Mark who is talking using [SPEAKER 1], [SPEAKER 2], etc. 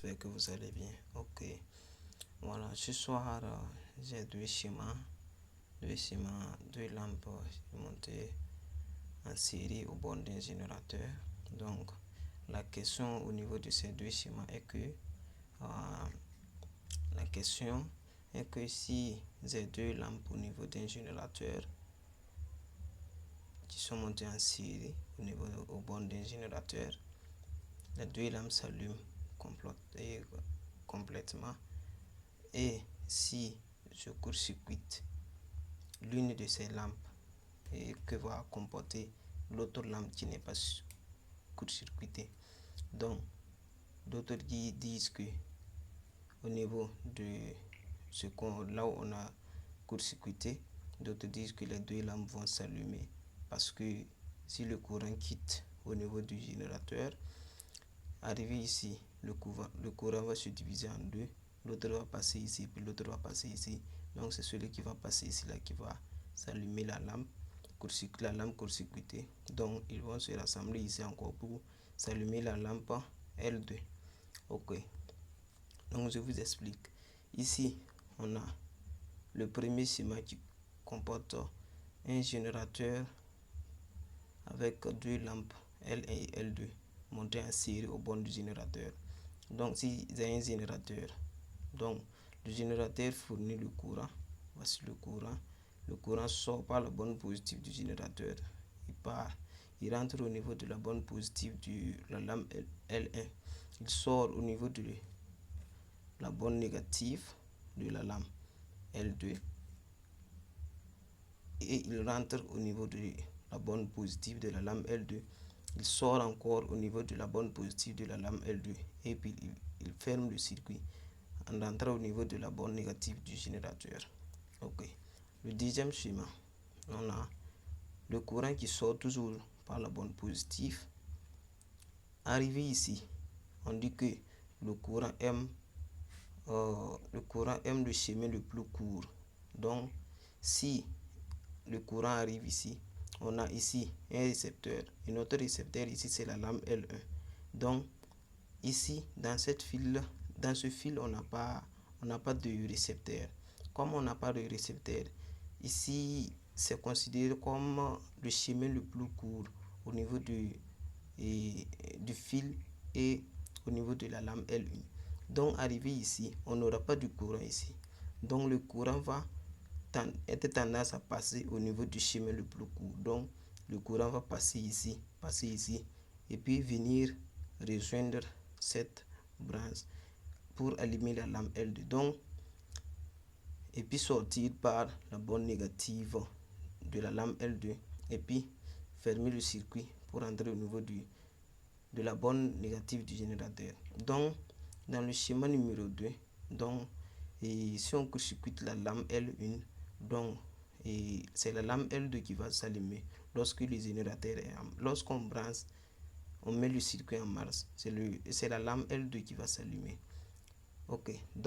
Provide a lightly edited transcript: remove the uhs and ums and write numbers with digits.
[SPEAKER 1] j'espère que vous allez bien. Ok, voilà, ce soir, j'ai deux lampes montées en série au bord d'un générateur. Donc, la question au niveau de ces deux schémas est que, si j'ai deux lampes au niveau d'un générateur qui sont montées en série au bord d'un générateur, les deux lampes s'allument complètement. Et si je court-circuite l'une de ces lampes, et que va comporter l'autre lampe qui n'est pas court-circuitée. Donc, d'autres qui disent que au niveau de là où on a court-circuité, d'autres disent que les deux lampes vont s'allumer parce que si le courant quitte au niveau du générateur, arrivé ici, le courant va se diviser en deux. L'autre va passer ici, puis l'autre va passer ici. Donc c'est celui qui va passer ici là qui va s'allumer la lampe court-circuitée. Donc ils vont se rassembler ici encore pour s'allumer la lampe L2. Ok. Donc je vous explique. Ici, on a le premier schéma qui comporte un générateur avec deux lampes L1 et L2 montées en série au bord du générateur. Donc si j'ai un générateur, donc le générateur fournit le courant. Voici le courant. Le courant sort par la borne positive du générateur. Il rentre au niveau de la borne positive de la lampe L1. Il sort au niveau de la borne négative de la lampe L2. Et il rentre au niveau de la borne positive de la lampe L2. Il sort encore au niveau de la borne positive de la lampe L2. Et puis il ferme le circuit en rentrant au niveau de la borne négative du générateur. Ok. Le deuxième schéma, on a le courant qui sort toujours par la borne positive. Arrivé ici, on dit que le courant aime le chemin le plus court. Donc, si le courant arrive ici, on a ici un récepteur. Et notre récepteur ici, c'est la lampe L1. Donc, ici, dans ce fil, on n'a pas de récepteur. Comme on n'a pas de récepteur, ici, c'est considéré comme le chemin le plus court au niveau du fil et au niveau de la lampe L1. Donc, arrivé ici, on n'aura pas de courant ici. Donc, le courant va être tendance à passer au niveau du chemin le plus court. Donc, le courant va passer ici, et puis venir rejoindre cette branche pour allumer la lampe L2. Donc, et puis sortir par la borne négative de la lampe L2 et puis fermer le circuit pour entrer au niveau de la borne négative du générateur. Donc, dans le schéma numéro 2, donc, et si on court-circuite la lampe L1, donc c'est la lampe L2 qui va s'allumer lorsque le générateur est lorsqu'on branche, on met le circuit en marche, c'est la lampe L2 qui va s'allumer. Ok. Donc,